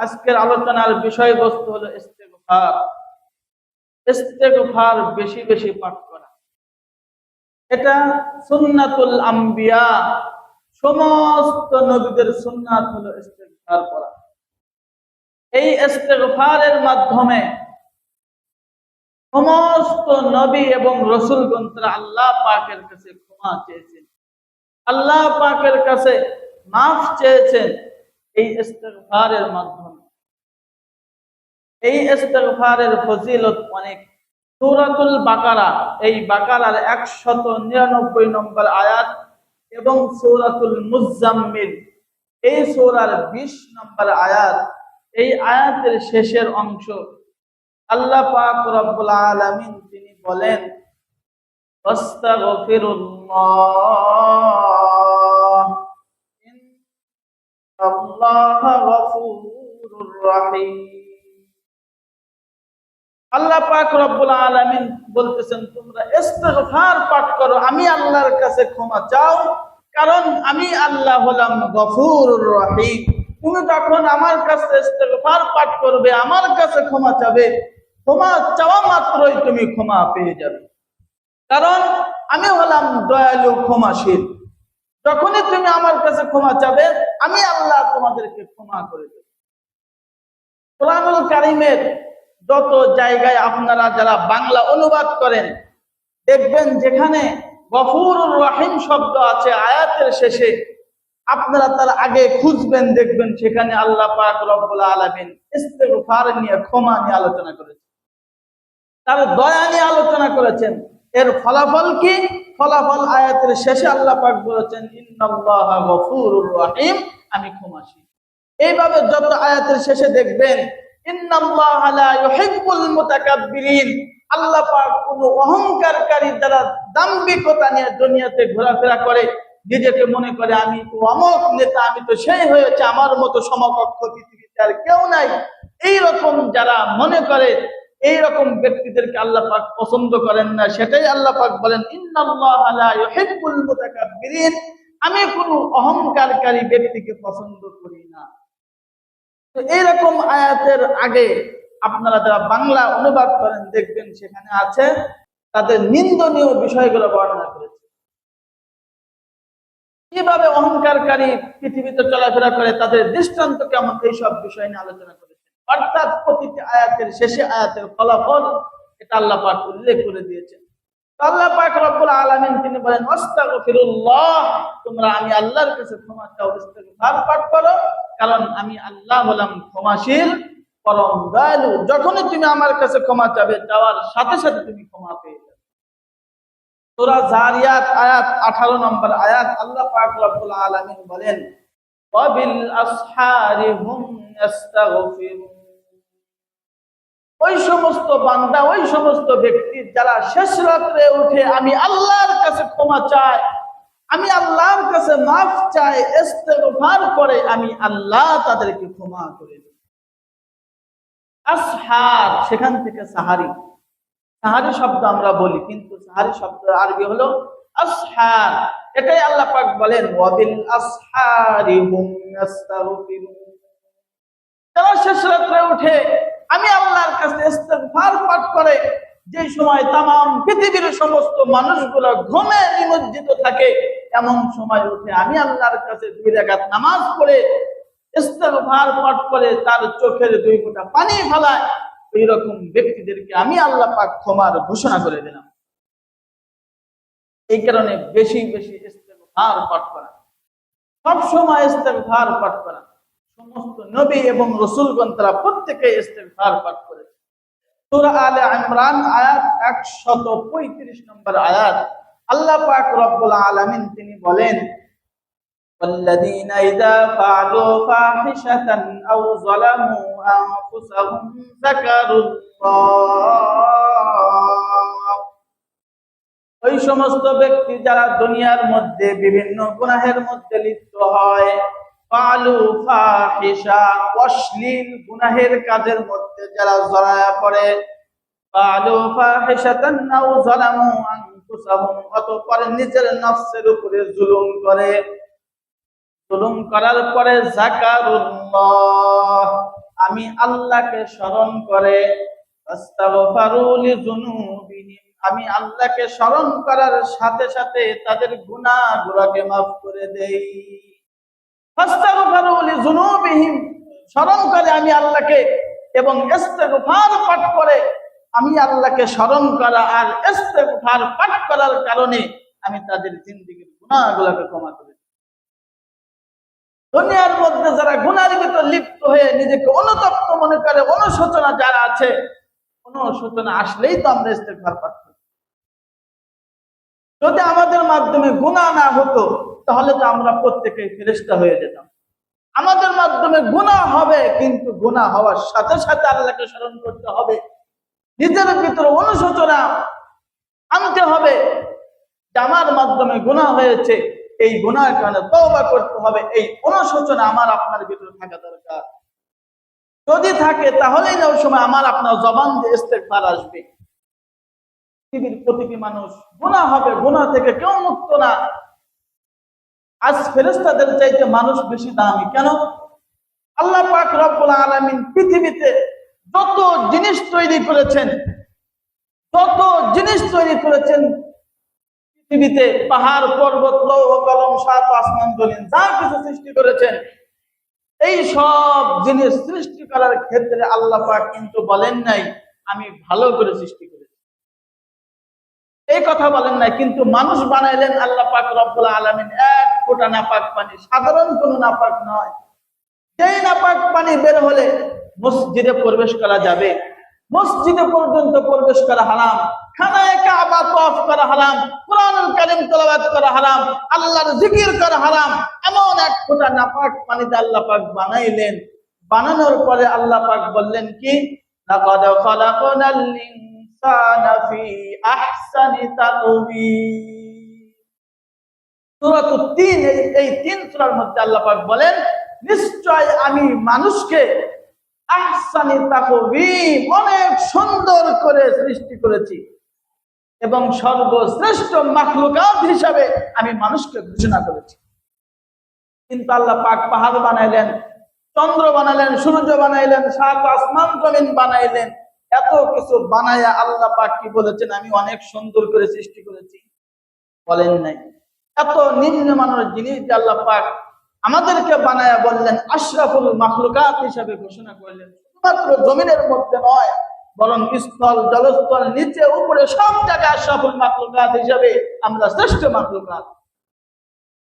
আজকের আলোচনার বিষয়বস্তু হলো ইস্তেগফার। ইস্তেগফার বেশি বেশি পাঠ করা, এটা সুন্নাতুল আম্বিয়া, সমস্ত নবীদের সুন্নাত হলো ইস্তেগফার করা। এই ইস্তেগফারের মাধ্যমে সমস্ত নবী এবং রাসূলগণ তারা আল্লাহ পাকের কাছে ক্ষমা চেয়েছেন, আল্লাহ পাকের কাছে মাফ চেয়েছেন এই ইস্তেগফারের মাধ্যমে। এই ইস্তেগফারের ফজিলত অনেক। সূরাতুল বাকারা, এই বাকারার 199 নম্বর আয়াত এবং সূরাতুল মুজাম্মিল, এই সূরার 20 নম্বর আয়াত, এই আয়াতের শেষের অংশ আল্লাহ পাক রব্বুল আলামিন তিনি বলেন, আস্তাগফিরুল্লাহ ইন্নাল্লাহা গফুরুর রহিম। আল্লাহ পাক রব্বুল আলামিন বলতেছেন, তোমরা ইস্তিগফার পাঠ করো, আমি আল্লাহর কাছে ক্ষমা চাও, কারণ আমি আল্লাহ হলাম গফুরুর রহিম। তুমি যখন আমার কাছে ইস্তিগফার পাঠ করবে, আমার কাছে ক্ষমা চাবে, ক্ষমা চাওয়া মাত্রই তুমি ক্ষমা পেয়ে যাবে, কারণ আমি হলাম দয়ালু ক্ষমাশীল। যখনই তুমি আমার কাছে ক্ষমা চাবে, আমি আল্লাহ তোমাদেরকে ক্ষমা করে দেব। কোরআনুল কারীমের যত জায়গায় আপনারা যারা বাংলা অনুবাদ করেন, দেখবেন যেখানে গফুরুর রহিম শব্দ আছে আয়াতের শেষে, আপনারা তার আগে খুঁজবেন, দেখবেন সেখানে আল্লাহ পাক রব্বুল আলামিন ইস্তিগফার নিয়ে, ক্ষমা নিয়ে আলোচনা করেছেন, তার দয়া নিয়ে আলোচনা করেছেন। এর ফলাফল কি? ফলাফল আয়াতের শেষে আল্লাহ পাক বলেছেন, ইন্নাল্লাহা গফুরুর রহিম, আমি ক্ষমাশীল। এইভাবে যত আয়াতের শেষে দেখবেন, ইন্নাল্লাহা লা ইউহিব্বুল মুতাকাব্বিরিন, আল্লাহ পাক কোনো অহংকারকারী যারা দাম্ভিকতা নিয়ে দুনিয়াতে ঘোরাফেরা করে, নিজেকে মনে করে আমি তো অমুক নেতা, আমি তো সেই হয়েছে, আমার মতো সমকক্ষ পৃথিবীতে আর কেউ নাই, এইরকম যারা মনে করে, এইরকম ব্যক্তিদেরকে আল্লাহ পাক পছন্দ করেন না। সেটাই আল্লাহ পাক বলেন, ইন্নাল্লাহা লা ইউহিব্বুল মুতাকাব্বিরিন, আমি কোনো অহংকারকারী ব্যক্তিকে পছন্দ করি না। তো এইরকম আয়াতের আগে আপনারা যারা বাংলা অনুবাদ করেন, দেখবেন সেখানে আছে তাদের নিন্দনীয় বিষয়গুলো বর্ণনা করেছে, কিভাবে অহংকারকারী পৃথিবীতে চলাফেরা করে, তাদের দৃষ্টান্ত কেমন, এইসব বিষয় নিয়ে আলোচনা করেছে। অর্থাৎ প্রতিটি আয়াতের শেষে আয়াতের ফলাফল এটা আল্লাহ পাক উল্লেখ করে দিয়েছেন। আল্লাহ পাক রব্বুল আলামিন তিনি বলেন, আস্তাগফিরুল্লাহ, তোমরা আমি আল্লাহর কাছে ক্ষমা চাও, ইস্তিগফার পাঠ করো, কারণ আমি আল্লাহ হলাম ক্ষমাশীল, পরম দয়ালু। যখনই তুমি আমার কাছে ক্ষমা চাবে, চাওয়ার সাথে সাথে তুমি ক্ষমা পেয়ে যাবে। সূরা যারিয়াত আয়াত 18 নম্বর আয়াত, আল্লাহ পাক রব্বুল আলামিন বলেন, ওয়া বিল আসহারি হুম ইস্তাগফিরুন, ওই সমস্ত বান্দা, ওই সমস্ত ব্যক্তি যারা শেষ রাত্রে উঠে আমি আল্লাহর কাছে ক্ষমা চায়, আমি আল্লাহর কাছে মাফ চায়, ইস্তিগফার করে, আমি আল্লাহ তাদেরকে ক্ষমা করে দেব। আসহার, সেখান থেকে সাহারি, সাহারি শব্দ আমরা বলি, কিন্তু সাহারি শব্দ আরবি হলো আসহার। এটাই আল্লাহ পাক বলেন, ওয়া বিল আসহারি হুম ইস্তাগফিরুন, যারা শেষ রাত্রে উঠে আমি আল্লাহর কাছে ইস্তিগফার পাঠ করে, যে সময় তামাম পৃথিবীর সমস্ত মানুষগুলো ঘুমে নিমজ্জিত থাকে, এমন সময় উঠে আমি আল্লাহর কাছে 2 রাকাত নামাজ পড়ে ইস্তিগফার পাঠ করে তার চোখের 2 ফোঁটা পানি ফেলায়, এইরকম ব্যক্তিদেরকে আমি আল্লাহ পাক ক্ষমার ঘোষণা করে দিলাম। এই কারণে বেশি বেশি ইস্তিগফার পাঠ করা, সব সময় ইস্তিগফার পাঠ করা। সমস্ত নবী এবং রাসূলগণ তারা প্রত্যেকে ইস্তিগফার পাঠ করেছে। সূরা আলে ইমরান আয়াত 135 নম্বর আয়াত, আল্লাহ পাক রব্বুল আলামিন তিনি বলেন, والذين إذا فعلوا فاحشة أو ظلموا أنفسهم ذكروا الله, ওই সমস্ত ব্যক্তি যারা দুনিয়ার মধ্যে বিভিন্ন গুনাহের মধ্যে লিপ্ত হয়, ফালু ফাহিশা, অশ্লীল গুনাহের কাজের মধ্যে যারা জড়ায়া পড়ে, ফালু ফাহিশাতান আও যালামু আনফুসাহুম, অতঃপর নিজের নফসের উপরে জুলুম করে, জুলুম করার পরে যাকারুল্লাহ, আমি আল্লাহকে স্মরণ করে আস্তাগফারু লিযুনুবিহিম, আমি আল্লাহকে স্মরণ করার সাথে সাথে তাদের গুনাহগুলোকে মাফ করে দেই। ফাস্তাগফারু লিযুনুবিহিম, স্মরণ করে আমি আল্লাহকে, এবং ইস্তিগফার পাঠ করে আমি আল্লাহকে স্মরণ করা আর ইস্তিগফার পাঠ করার কারণে আমি তাদের জিন্দেগীর গুনাহগুলোকে ক্ষমা করে দিই। দুনিয়ার মধ্যে যারা গুনার ভিতর লিপ্ত হয়ে নিজেকে অনুতপ্ত মনে করে, অনুশোচনা যারা আছে, অনুশোচনা আসলেই তো আমরা ইস্তিগফার পাঠ করি। যদি আমাদের মাধ্যমে গুনাহ না হতো তাহলে তো আমরা প্রত্যেকেই ফেরেশতা হয়ে যেতাম। আমাদের মাধ্যমে গুনাহ হবে, কিন্তু গুনাহ হওয়ার সাথে সাথে আল্লাহকে স্মরণ করতে হবে, নিজের ভিতরে অনুশোচনা আনতে হবে যে আমার মাধ্যমে গুনাহ হয়েছে, এই গুনাহের কারণে তওবা করতে হবে। এই অনুশোচনা আমার আপনার ভিতরে থাকা দরকার। যদি থাকে তাহলেই না ওই সময় আমার আপনার জবান দিয়ে ইস্তিগফার আসবে। পৃথিবীর প্রতিটি মানুষ গুনাহ হবে, গুনাহ থেকে কেউ মুক্ত না। আজ ফেরেশতাদের চাইতে মানুষ বেশি দামি কেন? আল্লাহ পাক রব্বুল আলামিন পৃথিবীতে যত জিনিস তৈরি করেছেন, পৃথিবীতে পাহাড় পর্বত লৌহ কলম সাত আসমান জমিন যা কিছু সৃষ্টি করেছেন, এই সব জিনিস সৃষ্টি করার ক্ষেত্রে আল্লাহ পাক কিন্তু বলেন নাই আমি ভালো করে সৃষ্টি করেছি, এই কথা বলেন নাই। কিন্তু মানুষ বানাইলেন আল্লাহ পাক রব্বুল আলামিন এক ফোঁটা নাপাক পানি, সাধারণ কোনো নাপাক নয়। যেই নাপাক পানি বের হলে মসজিদে প্রবেশ করা যাবে, মসজিদে পর্যন্ত প্রবেশ করা হারাম, খানায়ে কাবা তওয়াফ করা হারাম, কুরআনুল কারীম তেলাওয়াত করা হারাম, আল্লাহর জিকির করা হারাম। এমন এক ফোঁটা নাপাক পানিতে আল্লাহ পাক বানাইলেন। বানানোর পরে আল্লাহ পাক বললেন কি, লাকাদ খালাকনাল ইনসানা ফি আহসানি তাকওয়িম। সূরাতুত তিন, এই তিন সূরার মধ্যে আল্লাহ পাক বলেন নিশ্চয় আমি মানুষকে আহসানি তাকওয়িম অনেক সুন্দর করে সৃষ্টি করেছি এবং সর্বশ্রেষ্ঠ মাখলুকাত হিসাবে আমি মানুষকে ঘোষণা করেছি। কিন্তু আল্লাহ পাক পাহাড় বানাইলেন, চন্দ্র বানাইলেন, সূর্য বানাইলেন, সাত আসমান জমিন বানাইলেন। এত কিছু বানায়া আল্লাহ পাক কি বলেছেন আমি অনেক সুন্দর করে সৃষ্টি করেছি? বলেন নাই। এত নিম্নমানের জিনিস যে আল্লাহ পাক আমাদেরকে বানায়া বললেন আশরাফুল মাখলুকাত হিসাবে ঘোষণা করলেন। শুধুমাত্র জমিনের মধ্যে নয়, বরং স্থল, জলস্থল, নিচে, উপরে সব জায়গায় আশরাফুল মাখলুকাত হিসাবে আমরা শ্রেষ্ঠ মাখলুকাত।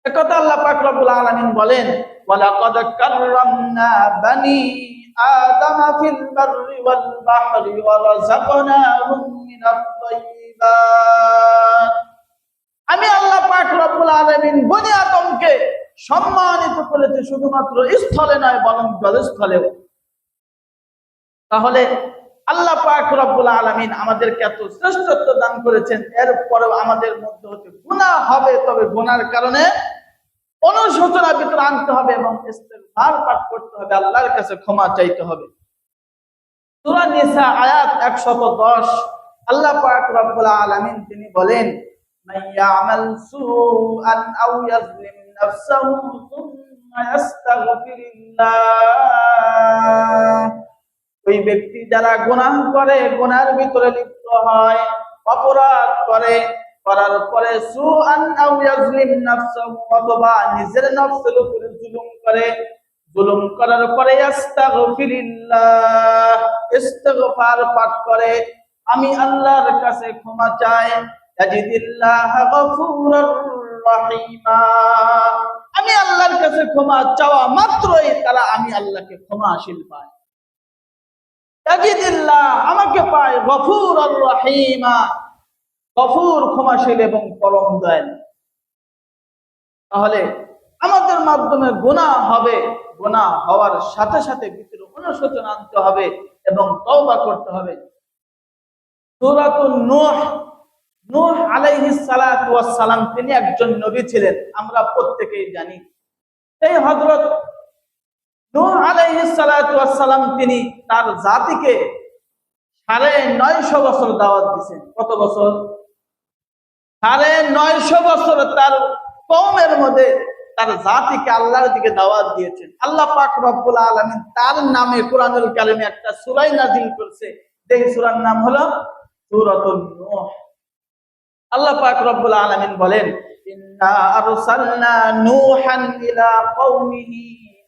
একথা আল্লাহ পাক রব্বুল আলামিন বলেন, ওয়ালাকাদ কাররামনা বানি আদামা ফিল বাররি ওয়াল বাহরি ওয়া রাযাকনাহুম মিনাত তাইয়্যিবাত। আমি আল্লাহ পাক রব্বুল আলামিন বনি আদমকে সম্মানিত করেছি শুধুমাত্র স্থলে নয়, বরং জলস্থলেও। তাহলে আল্লাহ পাক রব্বুল আলামিন আমাদেরকে এত শ্রেষ্ঠত্ব দান করেছেন, এরপরেও আমাদের মধ্যে হতে গুনাহ হবে, তবে গুনার কারণে অনুশোচনা ভিতরে আনতে হবে এবং ইস্তিগফার পাঠ করতে হবে, আল্লাহর কাছে ক্ষমা চাইতে হবে। সূরা নিসা আয়াত 110 আল্লাহ পাক রব্বুল আলামিন তিনি বলেন, মাইয়ামাল সুআন আও ইয়াজলিম নাফসাহু সুম্মা ইস্তাগফিরুল্লাহ। ওই ব্যক্তি যারা গুনাহ করে, গুনার ভিতরে লিপ্ত হয়, অপরাধ করে, করার পরে সুআন আও ইয়াজলিম নাফসাহু, অথবা নিজের নফসের উপরে জুলুম করে, জুলুম করার পরে আস্তাগফিরুল্লাহ, ইস্তিগফার পাঠ করে, আমি আল্লাহর কাছে ক্ষমা চাই, ইয়াজিদিল্লাহ গফুরুর রহিমা। আমি আল্লাহর কাছে ক্ষমা চাওয়া মাত্রই তারা আমি আল্লাহকে ক্ষমাশীল পায়। ইয়াজিদিল্লাহ আমাকে পায়, গফুরুর রহিমা, গফুর ক্ষমাশীল এবং পরম দয়ালু। তাহলে আমাদের মাধ্যমে গুনাহ হবে, গুনাহ হওয়ার সাথে সাথে ভিতরে অনুশোচনা আনতে হবে এবং তওবা করতে হবে। সূরাতুন নূহ, নূহ আলাইহিস সালাতু ওয়াস সালাম তিনি একজন নবী ছিলেন, আমরা প্রত্যেকেই জানি। এই হযরত নূহ আলাইহিস সালাতু ওয়াস সালাম তিনি তার জাতিকে 950 বছর দাওয়াত দিয়েছেন। কত বছর? 950 বছর তার কওমের মধ্যে তার জাতিকে আল্লাহর দিকে দাওয়াত দিয়েছেন। আল্লাহ পাক রব্বুল আলামিন তার নামে কোরআনুল কারিমে একটা সূরা নাযিল করছে, সেই সূরার নাম হলো সূরাতুন নূহ। আল্লাহ পাক রব্বুল আলামিন বলেন, ইন্না আরসালনা নূহান ইলা কওমিহি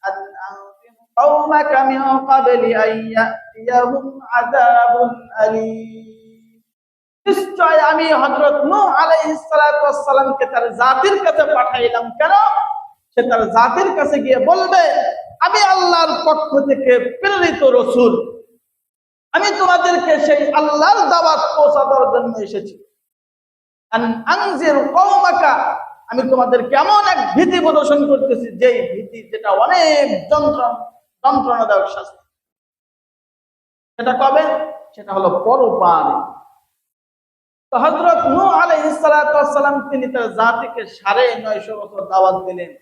আন আনজির কওমাকা মিন ক্বাবলি আন ইয়াতিয়াহুম আযাবুন আলীম। নিশ্চয় আমি হযরত নূহ আলাইহিস সালাতু ওয়াস সালামকে তার জাতির কাছে পাঠাইলাম। কেন? সে তার জাতির কাছে গিয়ে বলবে, আমি আল্লাহর পক্ষ থেকে প্রেরিত রাসূল, আমি তোমাদেরকে সেই আল্লাহর দাওয়াত পৌঁছানোর জন্য এসেছি। আনজির কওমাকা, আমি তোমাদের কেমন এক ভীতি প্রদর্শন করতেছি, যেই ভীতি যেটা অনেক যন্ত্রণাদায়ক শাস্তি। সেটা কবে? সেটা হলো পরপারে। তো হযরত নূহ আলাইহিস সালাতু ওয়াস সালাম তিনি তার জাতিকে 950 বছর দাওয়াত দিলেন।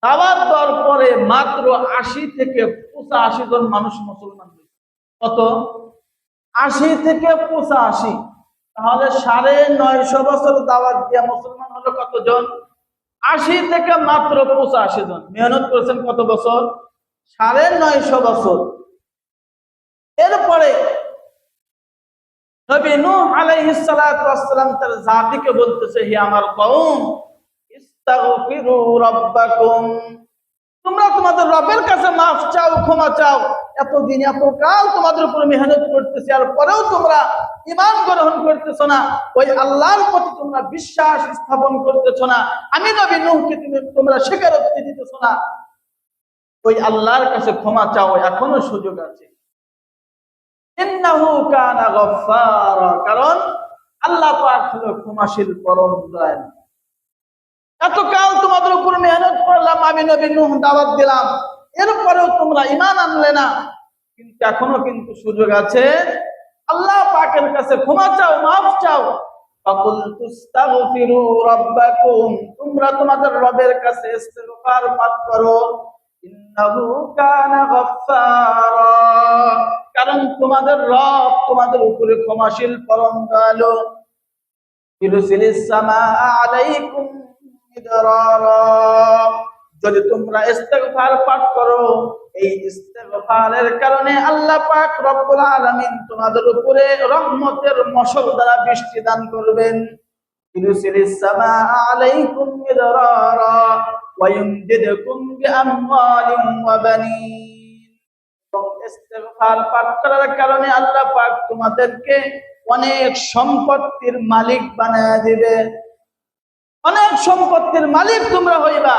দাওয়াত দেওয়ার পরে মাত্র 80 থেকে 85 জন মানুষ মুসলমান হয়েছে। কত? 80 থেকে 85। তাহলে 950 বছর দাওয়াত দিয়া মুসলমান হলো কতজন? 80 থেকে মাত্র 85 জন। মেহনত করেছেন কত বছর? 950 বছর। এরপরে নবী নূহ আলাইহিস সালাতু ওয়াস সালাম তার জাতিকে বলতেছে, হে আমার কওম, ইস্তাগফিরু রাব্বাকুম, তোমরা তোমাদের রবের কাছে মাফ চাও, ক্ষমা চাও। এতদিন এতকাল তোমাদের উপর মেহনত করতেছি, আর পরেও তোমরা ঈমান গ্রহণ করতেছ না, ওই আল্লাহর প্রতি তোমরা বিশ্বাস স্থাপন করতেছ না, আমি নবী নূহকে তোমরা স্বীকারোক্তি দিতেছ না। ওই আল্লাহর কাছে ক্ষমা চাও, এখনো সুযোগ আছে। ইন্নাহু কানা গফফারা, কারণ আল্লাহ পাক হলো ক্ষমাশীল, পরম দয়ালু। এতকাল তোমাদের উপর মেহনত করলাম, আমি নবী নূহ দাওয়াত দিলাম, এরপরেও তোমরা ঈমান আনলে না, কিন্তু এখনো কিন্তু সুযোগ আছে। আল্লাহ পাকের কাছে ক্ষমা চাও, মাফ চাও। ফাকুল তুস্তাগফিরু রাব্বাকুম, তোমরা তোমাদের রবের কাছে ইস্তিগফার পাঠ করো। ইন্নাহু কানা গফফারা, কারণ তোমাদের রব তোমাদের উপরে ক্ষমাশীল, পরম দয়ালু। ইরসিলিস সামাআ আলাইকুম মিদরারা, যদি তোমরা ইস্তিগফার পাঠ করো, এই ইস্তিগফারের কারণে আল্লাহ পাক রব্বুল আলামিন তোমাদের উপরে রহমতের মশক দ্বারা বৃষ্টি দান করবেন। ইরসিলিস সামাআ আলাইকুম মিদরারা ওয়া ইমদিদকুম বিআমওয়ালিন ওয়া বানিন। ইস্তিগফার পাঠ করার কারণে আল্লাহ পাক তোমাদেরকে অনেক সম্পত্তির মালিক বানায় দিবে, অনেক সম্পত্তির মালিক তোমরা হইবা।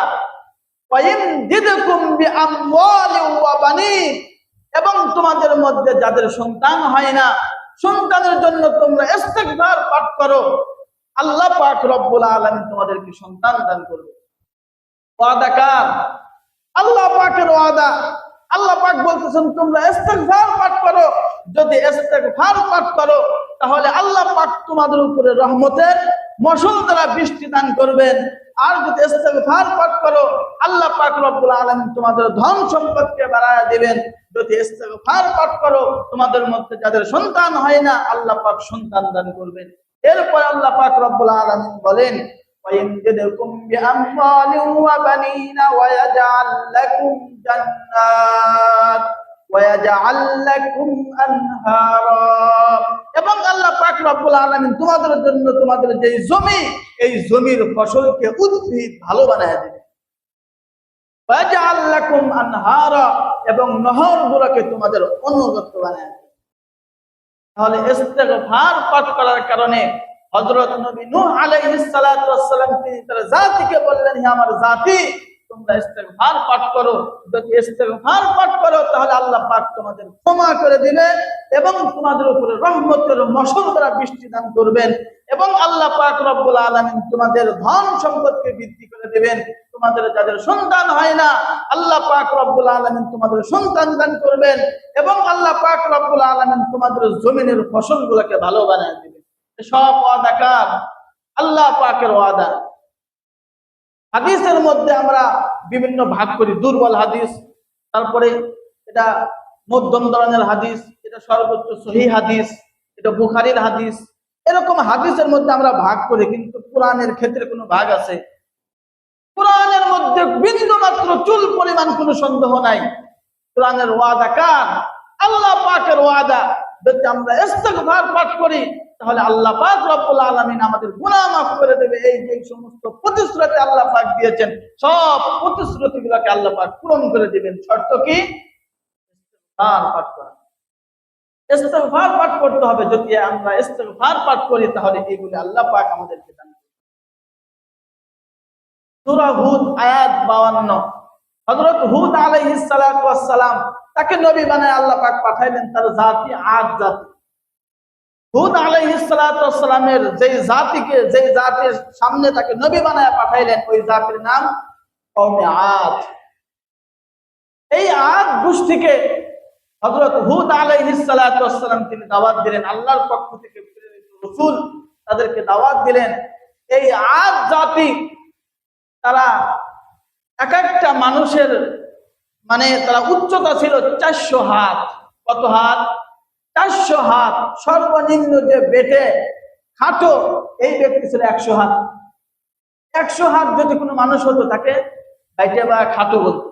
এবং তোমাদের মধ্যে যাদের সন্তান হয় না, সন্তানের জন্য তোমরা ইস্তিগফার পাঠ করো, আল্লাহ পাক রব্বুল আলামিন তোমাদেরকে সন্তান দান করবে। ওয়াদা কার? আল্লাহ পাকের ওয়াদা। আল্লাহ পাক বলতেছেন তোমরা ইস্তিগফার পাঠ করো, যদি ইস্তিগফার পাঠ করো তাহলে আল্লাহ পাক তোমাদের উপরে রহমতের মশল দ্বারা বৃষ্টি দান করবেন। আর যদি ইস্তিগফার পাঠ করো, আল্লাহ পাক রব্বুল আলামিন তোমাদের ধন সম্পদকে বাড়ায় দিবেন। যদি ইস্তিগফার পাঠ করো, তোমাদের মধ্যে যাদের সন্তান হয় না, আল্লাহ পাক সন্তান দান করবেন। এরপর আল্লাহ পাক রব্বুল আলামিন বলেন, وَيَمْدِدْكُمْ بِأَمْوَالٍ وَبَنِينَ وَيَجْعَلْ لَكُمْ جَنَّاتٍ وَيَجْعَلْ لَكُمْ أَنْهَارًا, এবং আল্লাহ পাক রব্বুল আলামিন তোমাদের জন্য তোমাদের যে জমি, এই জমির ফসলকে উদ্ভিদ ভালো বানায় দেবে। وَيَجْعَلْ لَكُمْ أَنْهَارًا, এবং নহরগুলোকে তোমাদের অনুগত বানায় দেবে। তাহলে ইস্তিগফার পাঠ করার কারণে হযরত নবী নূহ আলাইহিস সালাতু ওয়াস সালাম তিনি তার জাতিকে বললেন, হে আমার জাতি, তোমরা ইস্তিগফার পাঠ করো। যদি ইস্তিগফার পাঠ করো তাহলে আল্লাহ পাক তোমাদের ক্ষমা করে দিবেন এবং তোমাদের উপরে রহমতের মশক দ্বারা বৃষ্টি দান করবেন, এবং আল্লাহ পাক রব্বুল আলামিন তোমাদের ধন সম্পদকে বৃদ্ধি করে দিবেন। তোমাদের যাদের সন্তান হয় না, আল্লাহ পাক রব্বুল আলামিন তোমাদের সন্তান দান করবেন, এবং আল্লাহ পাক রব্বুল আলামিন তোমাদের জমিনের ফসলগুলোকে ভালো বানায় দিবেন। সব ওয়াদা কার? আল্লাহ পাকের ওয়াদা। হাদিসের মধ্যে আমরা বিভিন্ন ভাগ করি, দুর্বল হাদিস, তারপরে এটা মধ্যম ধরনের হাদিস, এটা সর্বোচ্চ সহিহ হাদিস, এটা বুখারীর হাদিস, এরকম হাদিসের মধ্যে আমরা ভাগ করি। কিন্তু কোরআনের ক্ষেত্রে কোনো ভাগ আছে? কোরআনের মধ্যে বিন্দু মাত্র চুল পরিমাণ কোনো সন্দেহ নাই। কোরআনের ওয়াদা কার? আল্লাহ পাকের ওয়াদা। যদি আমরা ইস্তিগফার পাঠ করি তাহলে আল্লাহ পাক রব্বুল আলামিন আমাদের গুনাহ মাফ করে দেবে। এই যে সমস্ত প্রতিশ্রুতি আল্লাহ পাক দিয়েছেন, সব প্রতিশ্রুতিগুলোকে আল্লাহ পাক পূরণ করে দিবেন। শর্ত কি? ইস্তিগফার পাঠ করা। ইস্তিগফার পাঠ করতে হবে। যদি আমরা ইস্তিগফার পাঠ করি তাহলে এইগুলি আল্লাহ পাক আমাদেরকে দান করবেন। সূরা হুদ আয়াত 52। হযরত হুদ আলাইহিস সালাতু ওয়াস সালাম, তাকে নবী বানায় আল্লাহ পাক পাঠাইলেন। তার জাতি আদ জাতি। হুদ আলাইহিস সালাতু ওয়াস সালামের যেই জাতির সামনে তাকে নবী বানায় পাঠাইলেন, ওই জাতির নাম কওমে আদ। এই আদ গোষ্ঠীকে হযরত হুদ আলাইহিস সালাতু ওয়াস সালাম তিনি দাওয়াত দিলেন। আল্লাহর পক্ষ থেকে প্রেরিত রাসূল তাদেরকে দাওয়াত দিলেন। এই আদ জাতি তারা এক একটা মানুষের তারা উচ্চতা ছিল 400 হাত। কত হাত? 400 হাত। সর্বনিম্ন যে বেটে খাটো এই ব্যক্তি ছিল 100 হাত। 100 হাত যদি কোনো মানুষ হতো তাকে বাইটে বা খাটো বলতো।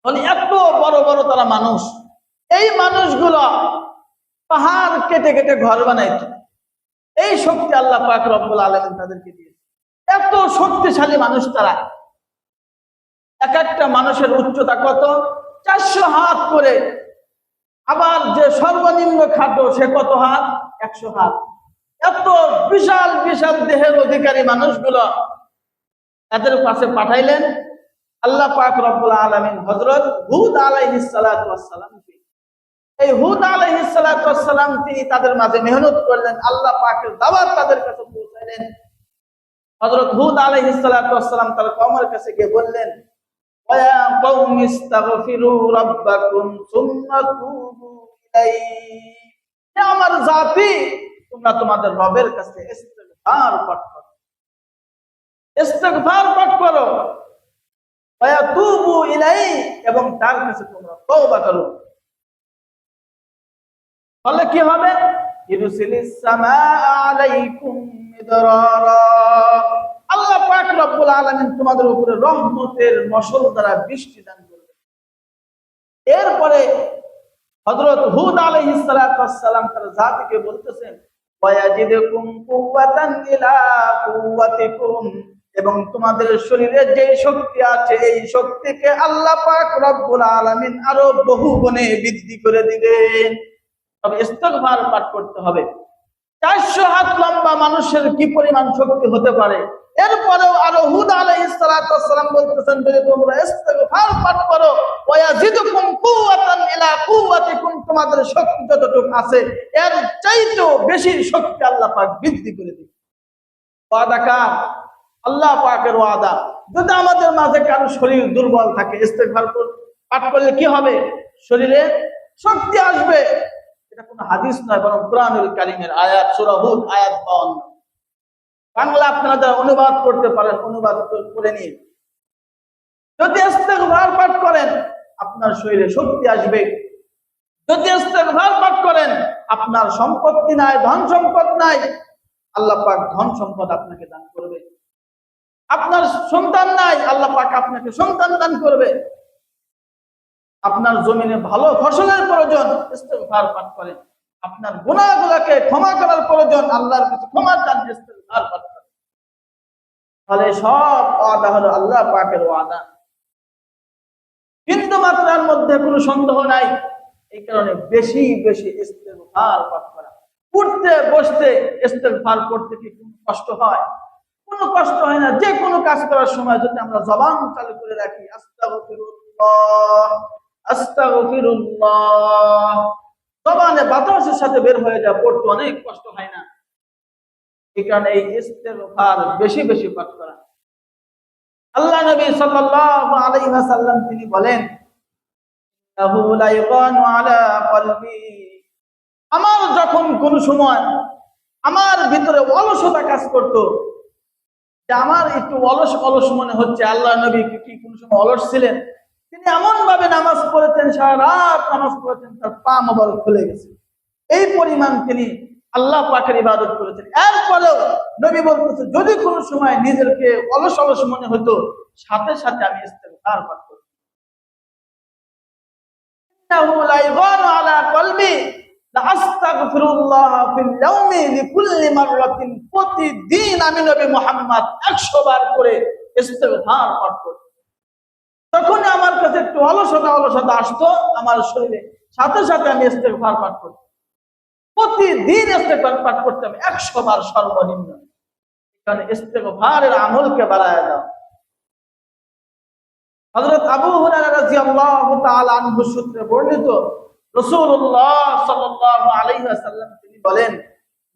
মানে এত বড় বড় তারা মানুষ। এই মানুষগুলো পাহাড় কেটে কেটে ঘর বানাইতো। এই শক্তি আল্লাহ পাক রব্বুল আলামিন তাদেরকে দিয়েছে। এত শক্তিশালী মানুষ তারা। এক একটা মানুষের উচ্চতা কত? 400 হাত করে। আবার যে সর্বনিম্ন খাদ্য সে কত হাত? 100 হাত। এত বিশাল বিশাল দেহের অধিকারী মানুষগুলো তাদের কাছে পাঠাইলেন আল্লাহ পাক রব্বুল আলামিন হযরত হুদ আলাইহিস সালাতু ওয়াস সালাম। এই হুদ আলাইহিস সালাতু ওয়াস সালাম তিনি তাদের মাঝে মেহনত করলেন, আল্লাহ পাকের দাওয়াত তাদের কাছে পৌঁছাইলেন। হযরত হুদ আলাইহিস সালাতু ওয়াস সালাম তার কওমের কাছে গিয়ে বললেন, ওয়া কওমি ইস্তাগফিরু রাব্বাকুম সুম্মা তুবু ইলাইহি। হে আমার জাতি, তোমরা তোমাদের রবের কাছে ইস্তিগফার পাঠ করো। ইস্তিগফার পাঠ করো। ওয়া তুবু ইলাইহি, এবং তার কাছে তোমরা তওবা করো। তাহলে কি হবে? ইরসিলিস সামাআ আলাইকুম মিদরারা। আল্লাহ পাক রব্বুল আলামিন তোমাদের উপরে রহমতের মশল দ্বারা বৃষ্টি দান করবেন। এরপরে হযরত হুদ আলাইহিস সালাতু ওয়াস সালাম তার জাতিকে বলতেছেন, ওয়ায়াজিদুকুম কুওয়াতান ইলা কুওয়াতিকুম, এবং তোমাদের শরীরে যে শক্তি আছে এই শক্তিকে আল্লাহ পাক রব্বুল আলামিন আরো বহু গুণে বৃদ্ধি করে দিবেন। তবে ইস্তিগফার পাঠ করতে হবে। 400 হাত লম্বা মানুষের কি পরিমাণ শক্তি হতে পারে? এরপরেও আরো হুদ আলাইহিস সালাতু ওয়াস সালাম বলতেছেন, যদি তোমরা ইস্তিগফার পাঠ করো, ওয়ায়াজিদুকুম কুওয়াতান ইলা কুওয়াতিকুম, তোমাদের শক্তি যতটুকু আছে এর চাইতেও বেশি শক্তি আল্লাহ পাক বৃদ্ধি করে দিবেন। ওয়াদা কার? আল্লাহ পাকের ওয়াদা। যদি আমাদের মাঝে কারো শরীর দুর্বল থাকে, ইস্তিগফার পাঠ করলে কি হবে? শরীরে শক্তি আসবে। এটা কোনো হাদিস নয়, বরং কুরআনুল কারীমের আয়াত। সূরা হুদ আয়াত 52। বাংলা আপনারা যারা অনুবাদ করতে পারেন অনুবাদ করে নিন। যদি ইস্তিগফার পাঠ করেন আপনার শরীরে শক্তি আসবে। যদি ইস্তিগফার পাঠ করেন আপনার সম্পত্তি নাই, ধন সম্পদ নাই, আল্লাহ পাক ধন সম্পদ আপনাকে দান করবে। আপনার সন্তান নাই, আল্লাহ পাক আপনাকে সন্তান দান করবে। আপনার জমিনে ভালো ফসলের প্রয়োজন, ইস্তিগফার পাঠ করেন। আপনার গুনাহগুলোকে ক্ষমা করার প্রয়োজন, আল্লাহর কাছে ক্ষমা চান, ইস্তিগফার পাঠ করেন। তাহলে সব ওয়াদা হলো আল্লাহ পাকের ওয়াদা। কিন্তু মাত্রার মধ্যে কোনো সন্দেহ নাই। এই কারণে বেশি বেশি ইস্তিগফার পাঠ করা। উঠতে বসতে ইস্তিগফার করতে কি কোনো কষ্ট হয়? কোনো কষ্ট হয় না। যে কোনো কাজ করার সময় যদি আমরা জবান চালু করে রাখি, আস্তাগফিরুল্লাহ আস্তাগফিরুল্লাহ, জবানে বাতাসের সাথে বের হয়ে যায়, পড়তে অনেক কষ্ট হয় না। এই কারণে এই ইস্তিগফার বেশি বেশি পাঠ করা। আল্লাহ নবী সাল্লাল্লাহু আলাইহি ওয়াসাল্লাম তিনি বলেন, ইন্নাহু লা ইয়াকানু আলা কলবি, আমার যখন কোন সময় আমার ভিতরে অলসতা কাজ করত, যে আমার একটু অলস অলস মনে হচ্ছে। আল্লাহ নবী কি কোন সময় অলস ছিলেন? তিনি এমন ভাবে নামাজ পড়েছেন, সারা রাত নামাজ পড়েছেন, তার পা মোবারক খুলে গেছে। এই পরিমাণ তিনি আল্লাহ পাকের ইবাদত করেছেন। এরপরেও নবী বলতেছে, যদি কোনো সময় নিজেকে অলস অলস মনে হতো সাথে সাথে আমি ইস্তেগফার পাঠ করি। ইন্নাহু লা ইয়াগহারু আলা কলবি লা আস্তাগফিরুল্লাহ ফিল ইয়াউমি লিকুল্লি মাররাতিন, প্রতিদিন আমি নবী মুহাম্মদ 100 বার করে ইস্তেগফার পাঠ করি। তখন আমার কাছে একটু অলসতা আসতো আমার শরীরে, সাথে সাথে আমি ইস্তেগফার পাঠ করি। প্রতিদিন ইস্তেগফার পাঠ করতাম 100 বার সর্বনিম্ন। কারণ ইস্তেগফারের আমলকে বাড়ায় দাও। হযরত আবু হুরায়রা রাদিয়াল্লাহু তাআলা আনহু সূত্রে বর্ণিত, রাসূলুল্লাহ সাল্লাল্লাহু আলাইহি ওয়াসাল্লাম তিনি বলেন,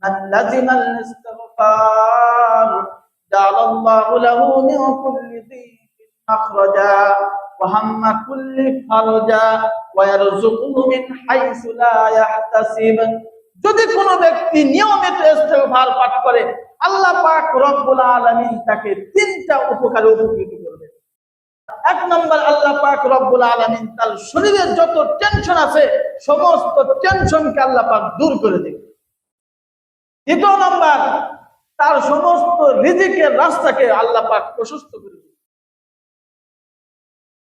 মান লাজিমাল ইস্তিগফার জাআলাল্লাহু লাহু মিন কুল্লি যিকিন মাখরাজা ওয়া হাম্মা কুল্লি ফারজা ওয়া ইয়ারযুকুহু মিন হাইসু লা ইয়াহতাসিব। যদি কোনো ব্যক্তি নিয়মিত ইস্তিগফার পাঠ করে, আল্লাহ পাক রব্বুল আলামিন তাকে তিনটা উপকারে উপকৃত করবে। এক নম্বর, আল্লাহ পাক রব্বুল আলামিন তার শরীরের যত টেনশন আছে সমস্ত টেনশনকে আল্লাহ পাক দূর করে দেবে। দ্বিতীয় নম্বর, তার সমস্ত রিজিকের রাস্তাকে আল্লাহ পাক প্রশস্ত করে দেবে।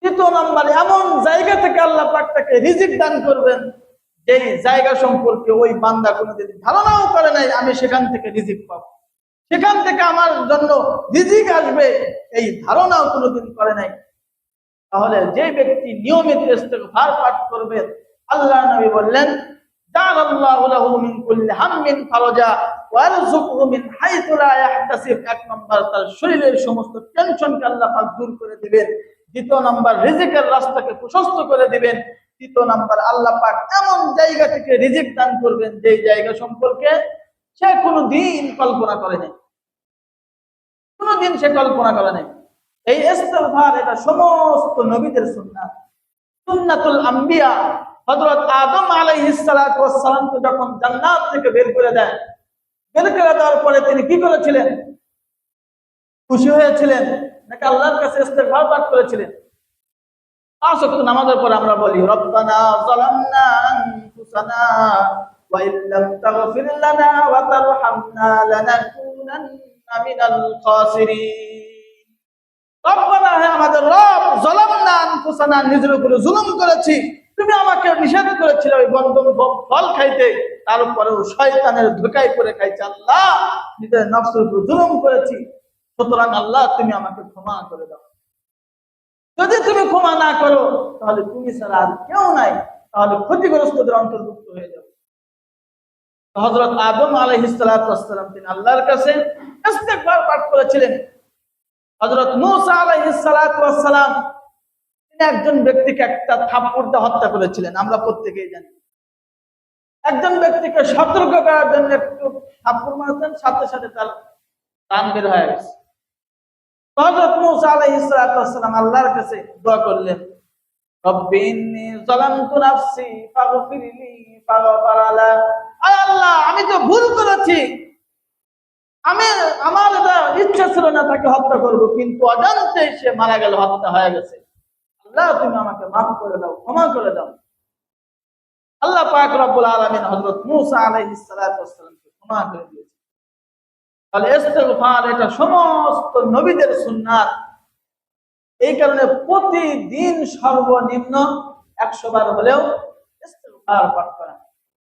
তৃতীয় নম্বর, এমন জায়গা থেকে আল্লাহ পাক তাকে রিজিক দান করবেন যেই জায়গা সম্পর্কে ওই বান্দা কোনোদিন ধারণাও করে নাই আমি সেখান থেকে রিজিক পাবো, সেখান থেকে আমার জন্য রিজিক আসবে, এই ধারণাও কোনোদিন করে নাই। তাহলে যে ব্যক্তি নিয়মিত ইস্তিগফার পাঠ করবে, আল্লাহ নবী বললেন, জাআলাল্লাহু লাহু মিন কুল্লি হাম্মিন ফারাজা ওয়া ইয়ারযুকুহু মিন হাইসু লা ইয়াহতাসিব। এক নম্বর, তার শরীরের সমস্ত টেনশনকে আল্লাহ পাক দূর করে দিবেন। দ্বিতীয় নম্বর, রিজিকের রাস্তাকে প্রশস্ত করে দিবেন। তৃতীয় নম্বর, আল্লাহ পাক এমন জায়গা থেকে রিজিক দান করবেন যেই জায়গা সম্পর্কে সে কোনোদিন কল্পনা করে নাই, কোনোদিন সে কল্পনা করে নাই। এই ইস্তিগফার এটা সমস্ত নবীদের সুন্নাত, সুন্নাতুল আম্বিয়া। হযরত আদম আলাইহিস সালাতু ওয়াস সালামকে যখন জান্নাত থেকে বের করে দেয়, বের করে দেওয়ার পরে তিনি কি করেছিলেন? খুশি হয়েছিলেন নাকি আল্লাহর কাছে ইস্তিগফার পাঠ করেছিলেন? পাঁচ ওয়াক্ত নামাজের পরে আমরা বলি, রব্বানা যালামনা আনফুসানা ওয়া ইল্লাম তাগফির লানা ওয়া তারহামনা লানাকুনান্না মিনাল খাসিরিন। রব্বানা, হে আমাদের রব, যালামনা আনফুসানা, নিজের উপরে জুলুম করেছি, তুমি আমাকে নিষেধ করেছিলে ওই বন্ধন ফল খাইতে, তারপরেও শয়তানের ধোঁকায় পড়ে খাইছি। আল্লাহ, নিজের নফসের উপর জুলুম করেছি, সুতরাং আল্লাহ তুমি আমাকে ক্ষমা করে দাও। যদি তুমি ক্ষমা না করো তাহলে তুমি ছাড়া আর কেউ নাই, তাহলে ক্ষতিগ্রস্তদের অন্তর্ভুক্ত হয়ে যাবে। হযরত আদম আলাইহিস সালাতু ওয়াস সালাম তিনি আল্লাহর কাছে ইস্তিগফার পাঠ করেছিলেন। হযরত মূসা আলাইহিস সালাতু ওয়াস সালাম তিনি একজন ব্যক্তিকে একটা থাপ্পড় দিয়ে হত্যা করেছিলেন, আমরা প্রত্যেকেই জানি। একজন ব্যক্তিকে সতর্ক করার জন্য একটু থাপ্পড় মারতেন, সাথে সাথে তার প্রাণ বের হয়ে গেছে। হযরত মূসা আলাইহিস সালাতু ওয়াস সালাম আল্লাহর কাছে দোয়া করলেন, রব্বি ইন্নী যালামতু নাফসি ফাগফিরলি ফাগফারা লা। আয় আল্লাহ, আমি তো ভুল করেছি, আমার এটা ইচ্ছা ছিল না তাকে হত্যা করব, কিন্তু অজান্তে সে মারা গেল, হত্যা হয়ে গেছে। আল্লাহ তুমি আমাকে মাফ করে দাও, ক্ষমা করে দাও। আল্লাহ পাক রব্বুল আলামিন হযরত মূসা আলাইহিস সালাতু ওয়াস সালামকে ক্ষমা করে দিয়েছেন। তাহলে ইস্তিগফার এটা সমস্ত নবীদের সুন্নাত। এই কারণে প্রতিদিন সর্বনিম্ন 100 বার হলেও ইস্তিগফার পাঠ করা।